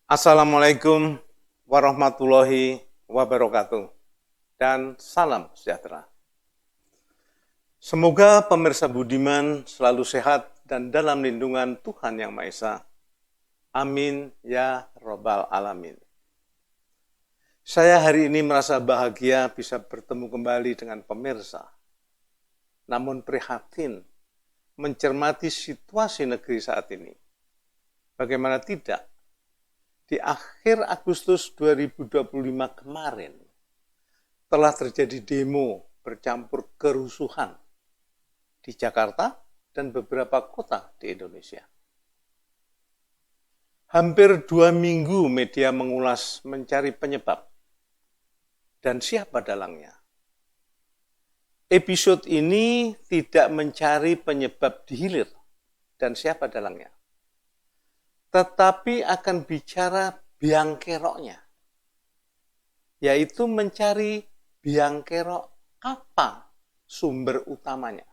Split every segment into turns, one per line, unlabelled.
Assalamualaikum warahmatullahi wabarakatuh dan salam sejahtera. Semoga pemirsa budiman selalu sehat dan dalam lindungan Tuhan Yang Maha Esa. Amin ya Rabbal Alamin. Saya hari ini merasa bahagia bisa bertemu kembali dengan pemirsa. Namun prihatin mencermati situasi negeri saat ini. Bagaimana tidak? Di akhir Agustus 2025 kemarin, telah terjadi demo bercampur kerusuhan di Jakarta dan beberapa kota di Indonesia. Hampir 2 minggu media mengulas mencari penyebab dan siapa dalangnya. Episode ini tidak mencari penyebab di hilir dan siapa dalangnya, tetapi akan bicara biang keroknya, yaitu mencari biang kerok apa sumber utamanya,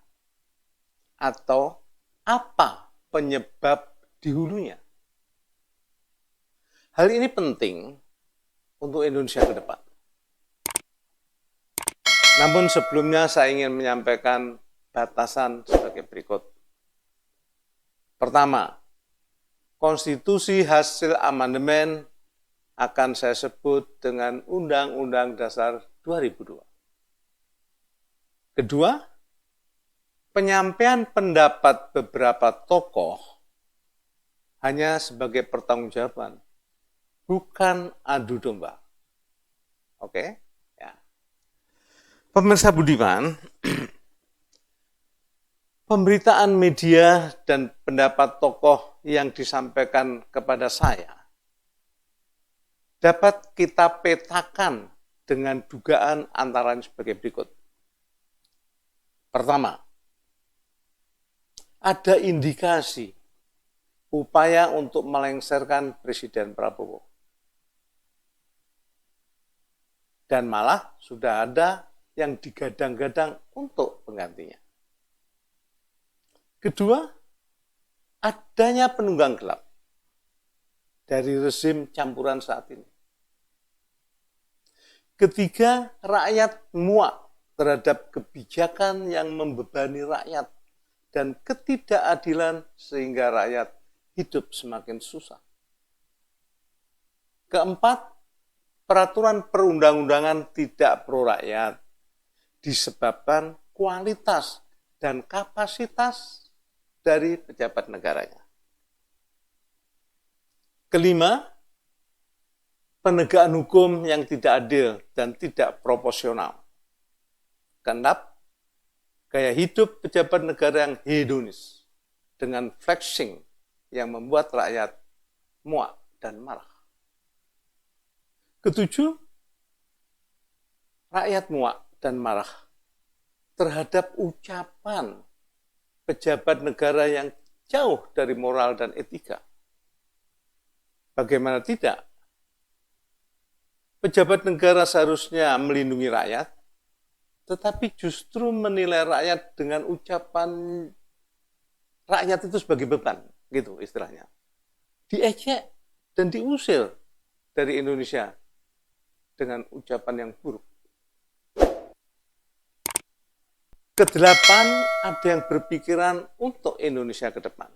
atau apa penyebab di hulunya. Hal ini penting untuk Indonesia ke depan. Namun sebelumnya saya ingin menyampaikan batasan sebagai berikut. Pertama, konstitusi hasil amandemen akan saya sebut dengan Undang-Undang Dasar 2002. Kedua, penyampaian pendapat beberapa tokoh hanya sebagai pertanggungjawaban, bukan adu domba. Oke? Ya. Pemirsa budiman, pemberitaan media dan pendapat tokoh yang disampaikan kepada saya dapat kita petakan dengan dugaan antara lain sebagai berikut. Pertama, ada indikasi upaya untuk melengsarkan Presiden Prabowo. Dan malah sudah ada yang digadang-gadang untuk penggantinya. Kedua, adanya penunggang gelap dari rezim campuran saat ini. Ketiga, rakyat muak terhadap kebijakan yang membebani rakyat dan ketidakadilan sehingga rakyat hidup semakin susah. Keempat, peraturan perundang-undangan tidak pro rakyat disebabkan kualitas dan kapasitas dari pejabat negaranya. Kelima, penegakan hukum yang tidak adil dan tidak proporsional. Keenam, gaya hidup pejabat negara yang hedonis dengan flexing yang membuat rakyat muak dan marah. Ketujuh, rakyat muak dan marah terhadap ucapan pejabat negara yang jauh dari moral dan etika. Bagaimana tidak? Pejabat negara seharusnya melindungi rakyat, tetapi justru menilai rakyat dengan ucapan rakyat itu sebagai beban, gitu istilahnya. Diejek dan diusir dari Indonesia dengan ucapan yang buruk. Kedelapan, ada yang berpikiran untuk Indonesia ke depan,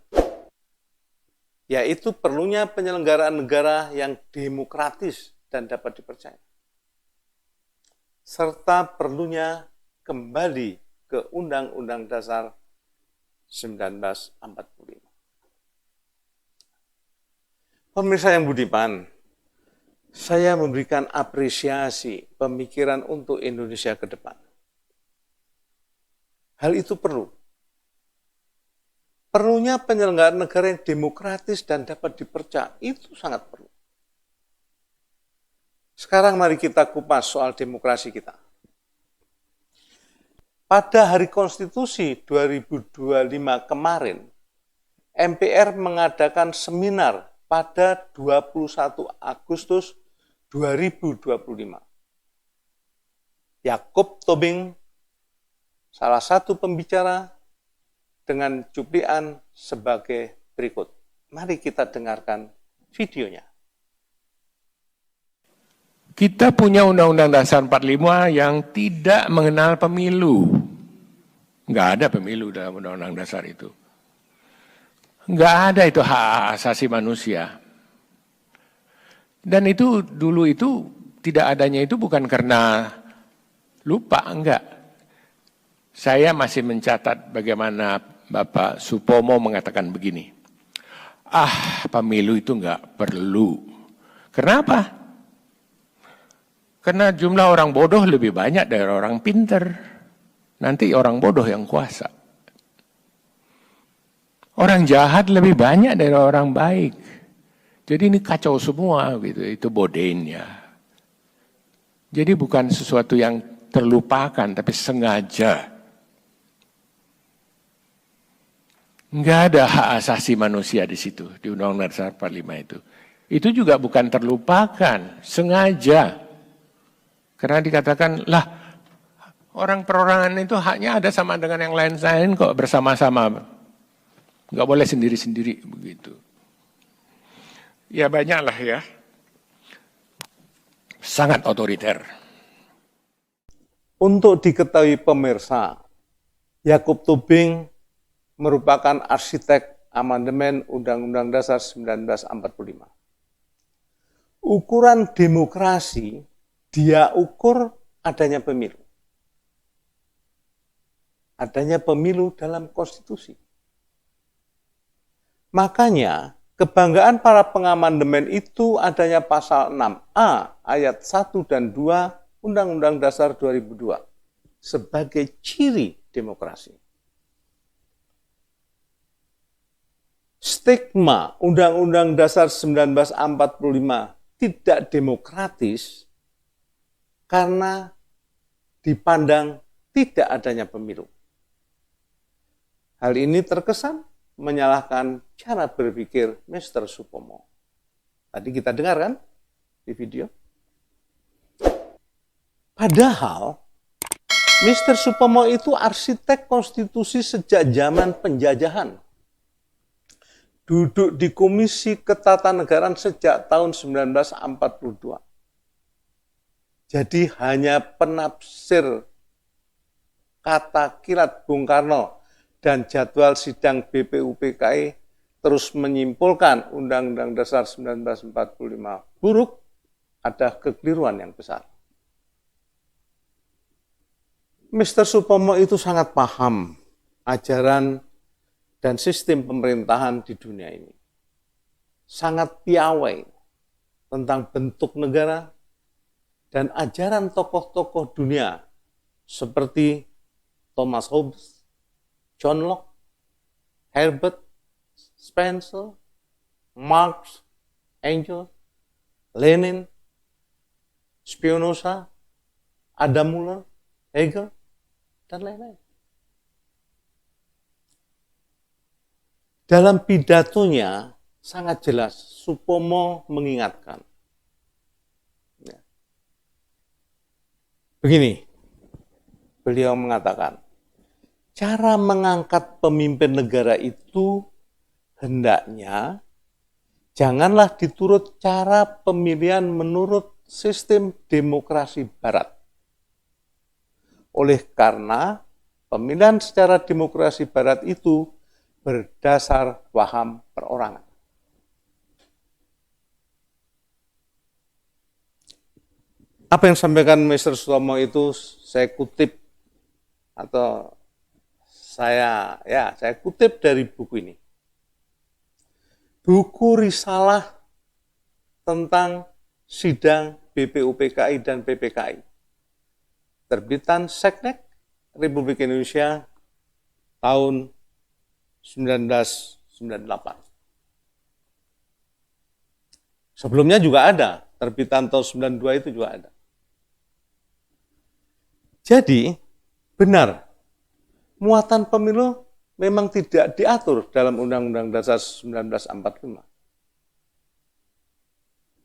yaitu perlunya penyelenggaraan negara yang demokratis dan dapat dipercaya, serta perlunya kembali ke Undang-Undang Dasar 1945. Pemirsa yang budiman, saya memberikan apresiasi pemikiran untuk Indonesia ke depan. Hal itu perlu. Perlunya penyelenggaraan negara yang demokratis dan dapat dipercaya, itu sangat perlu. Sekarang mari kita kupas soal demokrasi kita. Pada Hari Konstitusi 2025 kemarin, MPR mengadakan seminar pada 21 Agustus 2025. Yakub Tobing, salah satu pembicara, dengan cuplikan sebagai berikut. Mari kita dengarkan videonya.
Kita punya Undang-Undang Dasar 45 yang tidak mengenal pemilu. Nggak ada pemilu dalam Undang-Undang Dasar itu. Nggak ada itu hak asasi manusia. Dan itu dulu itu tidak adanya itu bukan karena lupa, enggak. Saya masih mencatat bagaimana Bapak Supomo mengatakan begini. Pemilu itu enggak perlu. Kenapa? Karena jumlah orang bodoh lebih banyak dari orang pinter. Nanti orang bodoh yang kuasa. Orang jahat lebih banyak dari orang baik. Jadi ini kacau semua gitu, itu bodenya. Jadi bukan sesuatu yang terlupakan, tapi sengaja. Enggak ada hak asasi manusia di situ, di Undang-Undang Dasar 45 itu. Itu juga bukan terlupakan, sengaja. Karena dikatakan, orang perorangan itu haknya ada sama dengan yang lain-lain kok, bersama-sama. Enggak boleh sendiri-sendiri, begitu. Ya banyaklah ya. Sangat otoriter.
Untuk diketahui pemirsa, Yakub Tubing merupakan arsitek amandemen Undang-Undang Dasar 1945. Ukuran demokrasi dia ukur adanya pemilu. Adanya pemilu dalam konstitusi. Makanya kebanggaan para pengamandemen itu adanya pasal 6A ayat 1 dan 2 Undang-Undang Dasar 2002 sebagai ciri demokrasi. Stigma Undang-Undang Dasar 1945 tidak demokratis karena dipandang tidak adanya pemilu. Hal ini terkesan menyalahkan cara berpikir Mr. Supomo. Tadi kita dengarkan di video. Padahal Mr. Supomo itu arsitek konstitusi sejak zaman penjajahan. Duduk di Komisi Ketatanegaraan sejak tahun 1942. Jadi hanya penafsir kata kilat Bung Karno dan jadwal sidang BPUPKI terus menyimpulkan Undang-Undang Dasar 1945 buruk, ada kekeliruan yang besar. Mr. Supomo itu sangat paham ajaran dan sistem pemerintahan di dunia ini. Sangat piawai tentang bentuk negara dan ajaran tokoh-tokoh dunia seperti Thomas Hobbes, John Locke, Herbert Spencer, Marx, Engels, Lenin, Spinoza, Adam Muller, Hegel, dan lain-lain. Dalam pidatonya sangat jelas Supomo mengingatkan. Begini, beliau mengatakan, cara mengangkat pemimpin negara itu hendaknya janganlah diturut cara pemilihan menurut sistem demokrasi barat. Oleh karena pemilihan secara demokrasi barat itu berdasar paham perorangan. Apa yang disampaikan Mr. Sutomo itu saya kutip atau saya kutip dari buku ini. Buku risalah tentang sidang BPUPKI dan PPKI. Terbitan Seknek Republik Indonesia tahun 1998. Sebelumnya juga ada, terbitan tahun 92 itu juga ada. Jadi, benar, muatan pemilu memang tidak diatur dalam Undang-Undang Dasar 1945.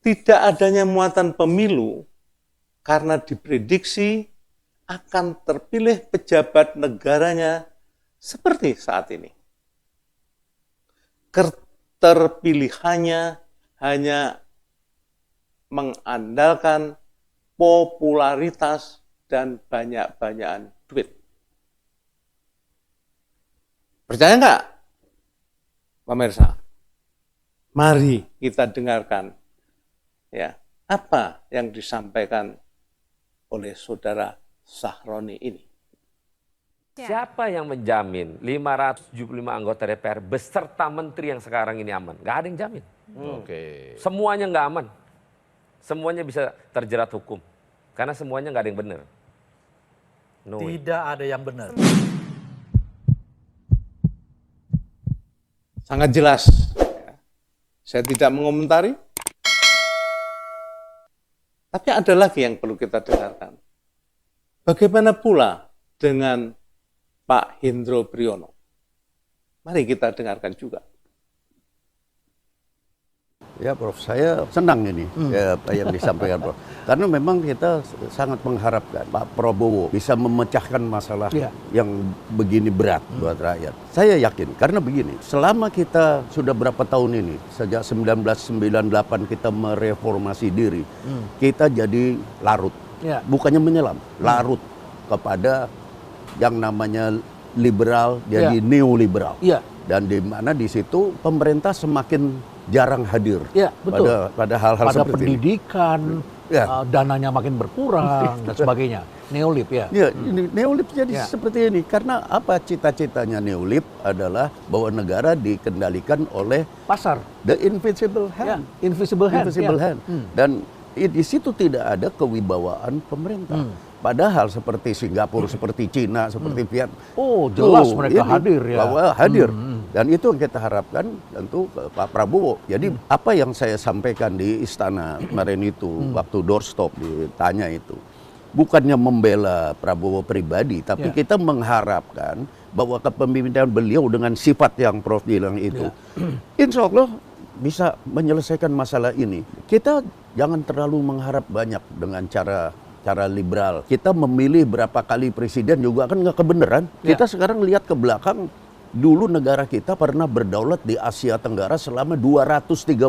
Tidak adanya muatan pemilu karena diprediksi akan terpilih pejabat negaranya seperti saat ini. Keterpilihannya hanya mengandalkan popularitas, dan banyak-banyakan duit. Percaya nggak, pemirsa? Mari kita dengarkan ya apa yang disampaikan oleh saudara Sahroni ini.
Siapa yang menjamin 575 anggota DPR beserta menteri yang sekarang ini aman? Nggak ada yang jamin. Semuanya nggak aman. Semuanya bisa terjerat hukum. Karena semuanya nggak ada yang benar. No way.
Tidak ada yang benar.
Sangat jelas. Saya tidak mengomentari. Tapi ada lagi yang perlu kita dengarkan. Bagaimana pula dengan Pak Hendro Priyono? Mari kita dengarkan juga.
Ya Prof, saya senang ini apa yang disampaikan Prof. Karena memang kita sangat mengharapkan Pak Prabowo bisa memecahkan masalah yang begini berat buat rakyat. Saya yakin, karena begini, selama kita sudah berapa tahun ini, sejak 1998 kita mereformasi diri, kita jadi larut, bukannya menyelam, larut kepada yang namanya liberal jadi neoliberal. Dan di mana di situ pemerintah semakin jarang hadir pada hal-hal seperti
pendidikan, dananya makin berkurang dan sebagainya. Neolib
ini neolib jadi seperti ini karena apa? Cita-citanya neolib adalah bahwa negara dikendalikan oleh
pasar,
the invisible hand,
invisible hand.
Dan di situ tidak ada kewibawaan pemerintah. Padahal seperti Singapura, seperti Cina, seperti Vietnam.
Oh, jelas mereka hadir ya.
Bahwa hadir. Dan itu yang kita harapkan tentu Pak Prabowo. Jadi apa yang saya sampaikan di istana kemarin itu, waktu doorstop ditanya itu, bukannya membela Prabowo pribadi, tapi kita mengharapkan bahwa kepemimpinan beliau dengan sifat yang Prof bilang itu, insya Allah bisa menyelesaikan masalah ini. Kita jangan terlalu mengharap banyak dengan cara liberal. Kita memilih berapa kali presiden juga kan nggak kebenaran. Kita sekarang lihat ke belakang, dulu negara kita pernah berdaulat di Asia Tenggara selama 234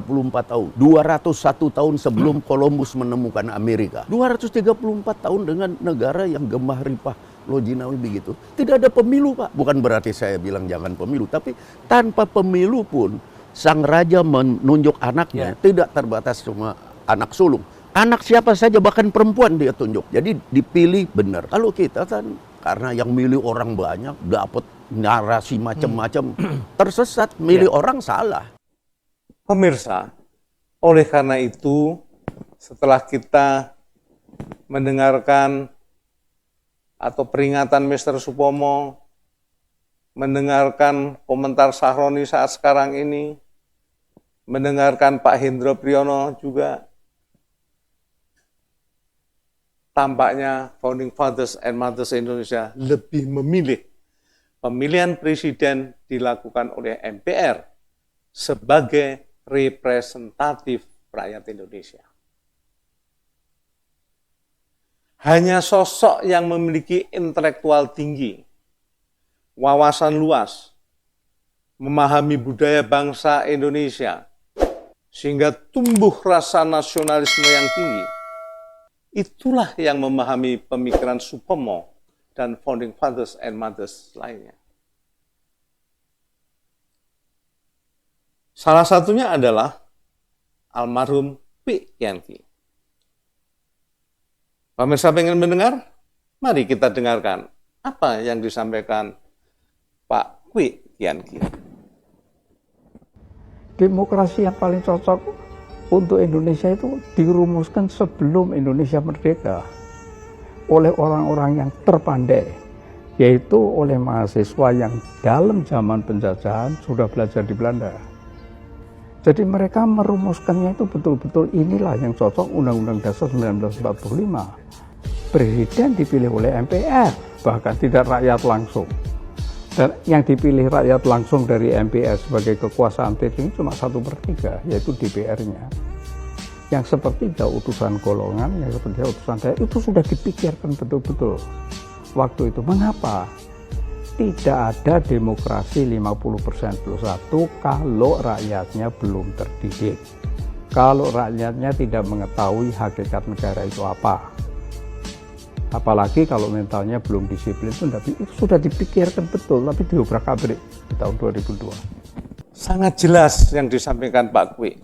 tahun. 201 tahun sebelum Columbus menemukan Amerika. 234 tahun dengan negara yang gemah ripah lojinawi begitu. Tidak ada pemilu, Pak. Bukan berarti saya bilang jangan pemilu, tapi tanpa pemilu pun sang raja menunjuk anaknya tidak terbatas cuma anak sulung. Anak siapa saja, bahkan perempuan dia tunjuk. Jadi dipilih benar. Kalau kita kan karena yang milih orang banyak, dapat narasi macam-macam, tersesat, milih orang salah.
Pemirsa, oleh karena itu, setelah kita mendengarkan atau peringatan Mr. Supomo, mendengarkan komentar Sahroni saat sekarang ini, mendengarkan Pak Hendro Priyono juga, tampaknya Founding Fathers and Mothers Indonesia lebih memilih pemilihan presiden dilakukan oleh MPR sebagai representatif rakyat Indonesia. Hanya sosok yang memiliki intelektual tinggi, wawasan luas, memahami budaya bangsa Indonesia, sehingga tumbuh rasa nasionalisme yang tinggi. Itulah yang memahami pemikiran Supomo dan Founding Fathers and Mothers lainnya. Salah satunya adalah almarhum Kwik Kian Ki. Pemirsa pengen mendengar? Mari kita dengarkan apa yang disampaikan Pak Kwik Kian Ki.
Demokrasi yang paling cocok untuk Indonesia itu dirumuskan sebelum Indonesia merdeka oleh orang-orang yang terpandai, yaitu oleh mahasiswa yang dalam zaman penjajahan sudah belajar di Belanda. Jadi mereka merumuskannya itu betul-betul inilah yang cocok Undang-Undang Dasar 1945. Presiden dipilih oleh MPR, bahkan tidak rakyat langsung. Dan yang dipilih rakyat langsung dari MPR sebagai kekuasaan tertinggi cuma 1/3, yaitu DPR-nya. Yang sepertiga utusan golongan, yang sepertiga utusan daerah, itu sudah dipikirkan betul-betul waktu itu. Mengapa? Tidak ada demokrasi 50% plus 1 kalau rakyatnya belum terdidik. kalau rakyatnya tidak mengetahui hakikat negara itu apa. Apalagi kalau mentalnya belum disiplin itu sudah dipikirkan betul, tapi diobrak-abrik di tahun 2002.
Sangat jelas yang disampaikan Pak Kwi.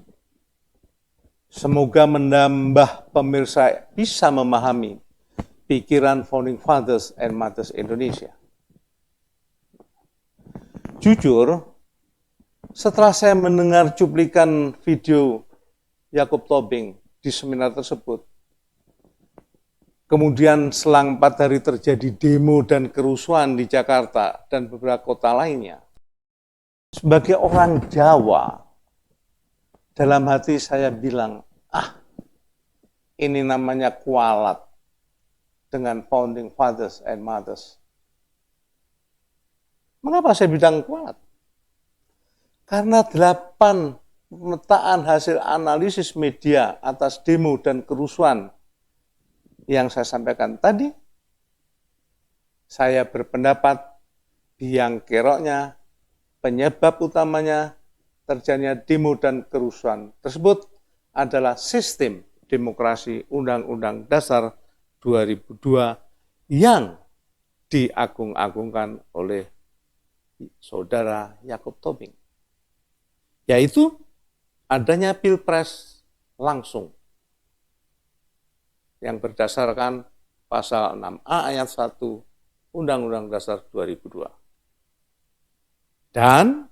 Semoga menambah pemirsa bisa memahami pikiran Founding Fathers and Mothers Indonesia. Jujur, setelah saya mendengar cuplikan video Yakob Tobing di seminar tersebut, kemudian selang 4 hari terjadi demo dan kerusuhan di Jakarta dan beberapa kota lainnya. Sebagai orang Jawa, dalam hati saya bilang, ini namanya kualat dengan Founding Fathers and Mothers. Mengapa saya bilang kualat? Karena 8 pemetaan hasil analisis media atas demo dan kerusuhan yang saya sampaikan tadi, saya berpendapat biang keroknya, penyebab utamanya terjadinya demo dan kerusuhan tersebut adalah sistem demokrasi Undang-Undang Dasar 2002 yang diagung-agungkan oleh saudara Yakob Tobing, yaitu adanya pilpres langsung yang berdasarkan pasal 6A ayat 1 Undang-Undang Dasar 2002. Dan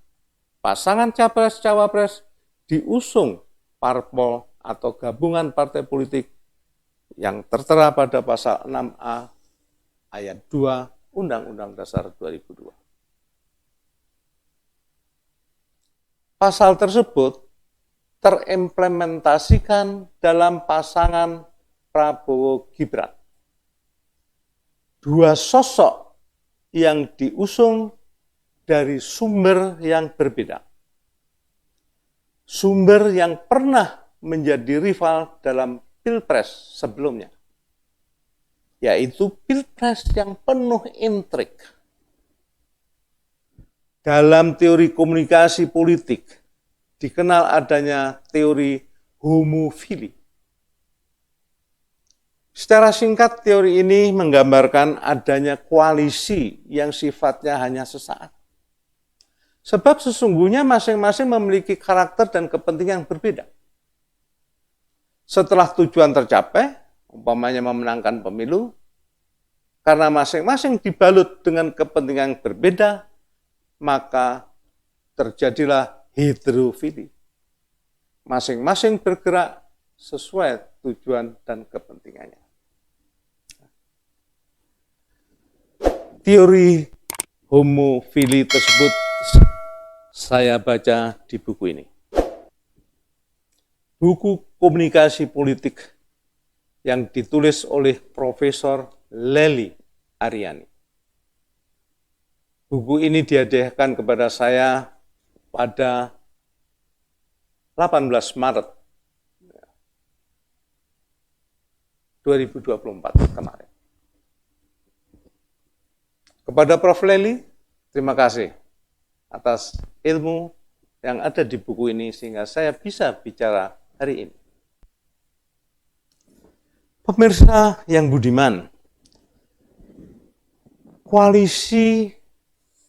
pasangan capres-cawapres diusung parpol atau gabungan partai politik yang tertera pada pasal 6A ayat 2 Undang-Undang Dasar 2002. Pasal tersebut terimplementasikan dalam pasangan Prabowo Gibran. Dua sosok yang diusung dari sumber yang berbeda. Sumber yang pernah menjadi rival dalam pilpres sebelumnya, yaitu pilpres yang penuh intrik. Dalam teori komunikasi politik, dikenal adanya teori homofili. Secara singkat, teori ini menggambarkan adanya koalisi yang sifatnya hanya sesaat. Sebab sesungguhnya masing-masing memiliki karakter dan kepentingan berbeda. Setelah tujuan tercapai, umpamanya memenangkan pemilu, karena masing-masing dibalut dengan kepentingan berbeda, maka terjadilah heterofili. Masing-masing bergerak sesuai tujuan dan kepentingannya. Teori homofili tersebut saya baca di buku ini. Buku komunikasi politik yang ditulis oleh Profesor Lely Aryani. Buku ini dihadiahkan kepada saya pada 18 Maret 2024 kemarin. Kepada Prof. Lely, terima kasih atas ilmu yang ada di buku ini sehingga saya bisa bicara hari ini. Pemirsa yang budiman, koalisi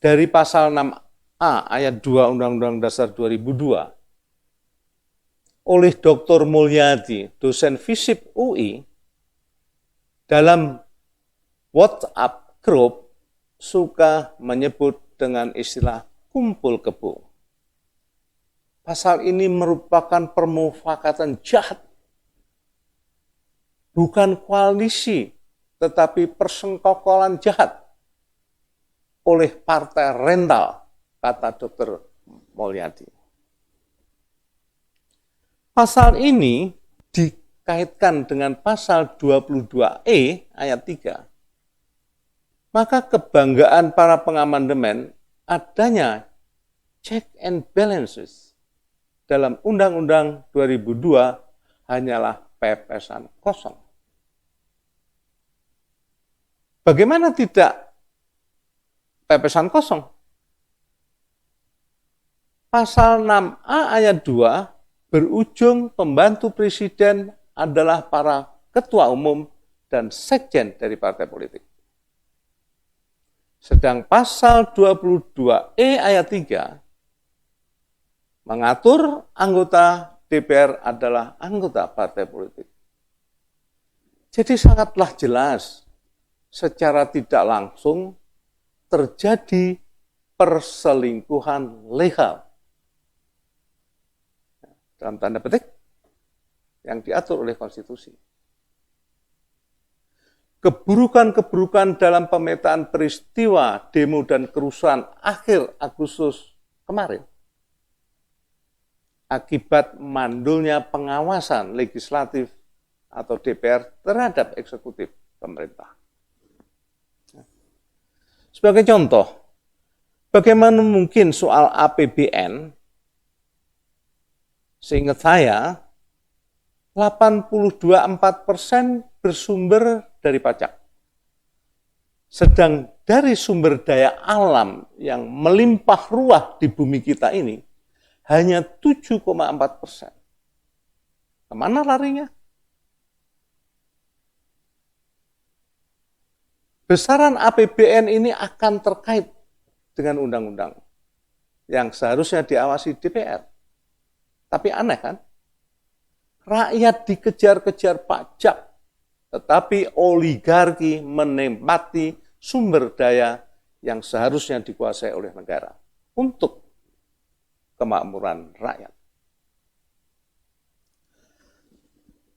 dari pasal 6A ayat 2 Undang-Undang Dasar 2002 oleh Dr. Mulyadi, dosen FISIP UI, dalam WhatsApp grup suka menyebut dengan istilah kumpul kebo. Pasal ini merupakan permufakatan jahat. Bukan koalisi, tetapi persengkokolan jahat oleh partai rental, kata Dr. Mulyadi. Pasal ini dikaitkan dengan pasal 22E ayat 3. Maka kebanggaan para pengamandemen adanya check and balances dalam Undang-Undang 2002 hanyalah pepesan kosong. Bagaimana tidak pepesan kosong? Pasal 6A ayat 2 berujung pembantu presiden adalah para ketua umum dan sekjen dari partai politik. Sedang pasal 22E ayat 3 mengatur anggota DPR adalah anggota partai politik. Jadi sangatlah jelas secara tidak langsung terjadi perselingkuhan legal. Dalam tanda petik yang diatur oleh konstitusi. Keburukan-keburukan dalam pemetaan peristiwa demo dan kerusuhan akhir Agustus kemarin akibat mandulnya pengawasan legislatif atau DPR terhadap eksekutif pemerintah. Sebagai contoh, bagaimana mungkin soal APBN, seingat saya, 82,4% bersumber dari pajak. Sedang dari sumber daya alam yang melimpah ruah di bumi kita ini, hanya 7,4%. Kemana larinya? Besaran APBN ini akan terkait dengan undang-undang yang seharusnya diawasi DPR. Tapi aneh kan? Rakyat dikejar-kejar pajak, tetapi oligarki menempati sumber daya yang seharusnya dikuasai oleh negara untuk kemakmuran rakyat.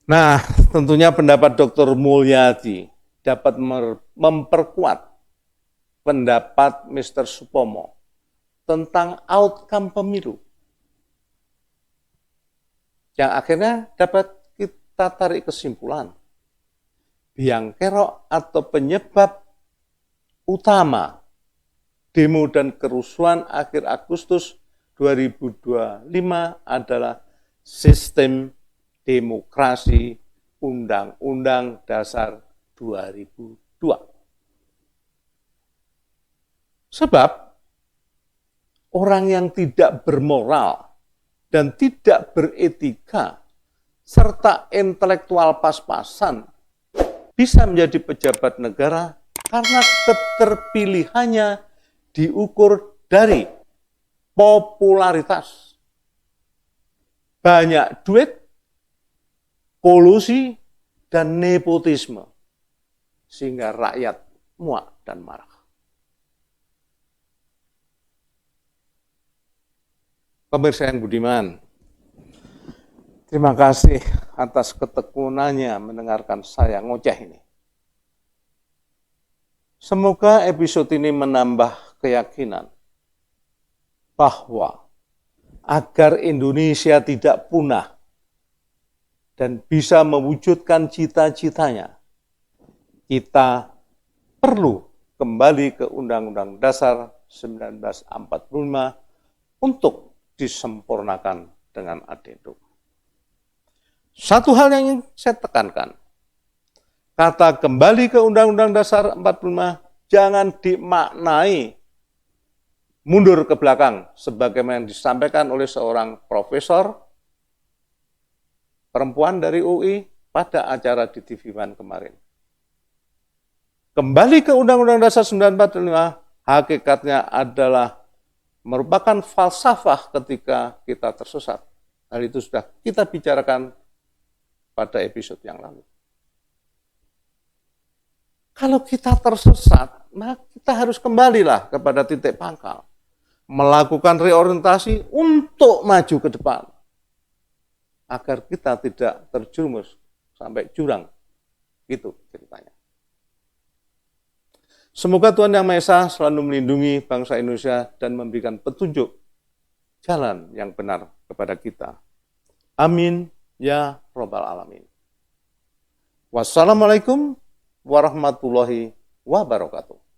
Nah, tentunya pendapat Dr. Mulyadi dapat memperkuat pendapat Mr. Supomo tentang outcome pemilu. Yang akhirnya dapat kita tarik kesimpulan. Biang kerok atau penyebab utama demo dan kerusuhan akhir Agustus 2025 adalah sistem demokrasi Undang-Undang Dasar 2002. Sebab orang yang tidak bermoral dan tidak beretika serta intelektual pas-pasan bisa menjadi pejabat negara karena keterpilihannya diukur dari popularitas, banyak duit, kolusi, dan nepotisme, sehingga rakyat muak dan marah. Pemirsa yang budiman, terima kasih atas ketekunannya mendengarkan saya ngoceh ini. Semoga episode ini menambah keyakinan bahwa agar Indonesia tidak punah dan bisa mewujudkan cita-citanya, kita perlu kembali ke Undang-Undang Dasar 1945 untuk disempurnakan dengan adendum. Satu hal yang ingin saya tekankan, kata kembali ke Undang-Undang Dasar 45 jangan dimaknai mundur ke belakang sebagaimana yang disampaikan oleh seorang profesor perempuan dari UI pada acara di TV One kemarin. Kembali ke Undang-Undang Dasar 1945 hakikatnya adalah merupakan falsafah ketika kita tersesat. Hal itu sudah kita bicarakan pada episode yang lalu. Kalau kita tersesat, maka kita harus kembalilah kepada titik pangkal. Melakukan reorientasi untuk maju ke depan. Agar kita tidak terjerumus sampai jurang. Itu ceritanya. Semoga Tuhan Yang Maha Esa selalu melindungi bangsa Indonesia dan memberikan petunjuk jalan yang benar kepada kita. Amin ya Rabbal Alamin. Wassalamualaikum warahmatullahi wabarakatuh.